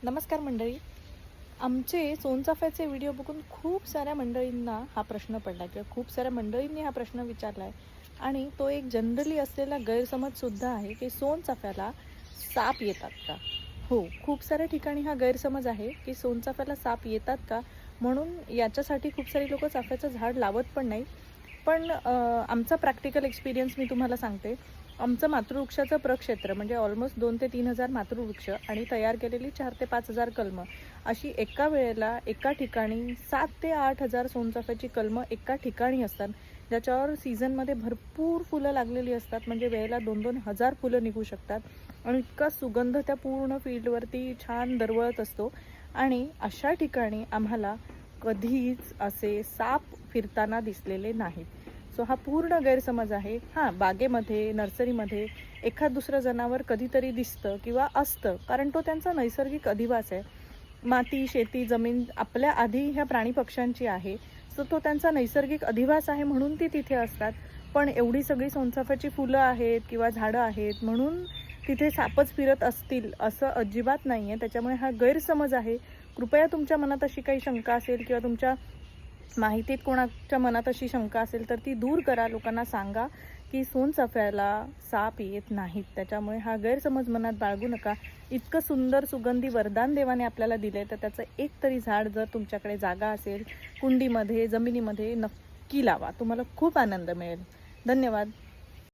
नमस्कार मंडळी. आमचे सोनचाफ्याचे व्हिडिओ बघून खूप साऱ्या मंडळींना हा प्रश्न पडला किंवा खूप साऱ्या मंडळींनी हा प्रश्न विचारला आहे आणि तो एक जनरली असलेला गैरसमजसुद्धा आहे की सोनचाफ्याला साप येतात का? हो, खूप साऱ्या ठिकाणी हा गैरसमज आहे की सोनचाफ्याला साप येतात का? म्हणून याच्यासाठी खूप सारी लोकं चाफ्याचं झाड लावत पण नाही. पण आमचा प्रॅक्टिकल एक्सपिरियन्स मी तुम्हाला सांगते. आमचं मातृवृक्षाचं प्रक्षेत्र म्हणजे ऑलमोस्ट 2,000 ते 3,000 मातृवृक्ष आणि तयार केलेली 4,000 ते 5,000 कलमं अशी एका वेळेला एका ठिकाणी 7,000 ते 8,000 सोनचाफ्याची कलमं एका ठिकाणी असतात, ज्याच्यावर सीझनमध्ये भरपूर फुलं लागलेली असतात. म्हणजे वेळेला 2-2 हजार फुलं निघू शकतात आणि इतका सुगंध त्या पूर्ण फील्डवरती छान दरवळत असतो. आणि अशा ठिकाणी आम्हाला कधीच असे साप फिरताना दिसलेले नाहीत. सो हा पूर्ण गैरसमज आहे. हां, बागेमध्ये, नर्सरीमध्ये एखाद दुसरं जनावर कधीतरी दिसतं किंवा असतं, कारण तो त्यांचा नैसर्गिक अधिवास आहे. माती, शेती, जमीन आपल्या आधी ह्या प्राणी पक्ष्यांची आहे. सो तो त्यांचा नैसर्गिक अधिवास आहे म्हणून ती तिथे असतात. पण एवढी सगळी सोनचाफ्याची फुलं आहेत किंवा झाडं आहेत म्हणून तिथे सापच फिरत असतील असं अजिबात नाही आहे. त्याच्यामुळे हा गैरसमज आहे. कृपया तुमच्या मनात अशी काही शंका असेल किंवा तुमच्या माहितीत कोणाच्या मनात अशी शंका असेल तर ती दूर करा. लोकांना सांगा की सोनचाफ्याला साप येत नाहीत. त्याच्यामुळे हा गैरसमज मनात बाळगू नका. इतकं सुंदर सुगंधी वरदान देवाने आपल्याला दिले तर त्याचं एक तरी झाड जर तुमच्याकडे जागा असेल कुंडीमध्ये, जमिनीमध्ये नक्की लावा. तुम्हाला खूप आनंद मिळेल. धन्यवाद.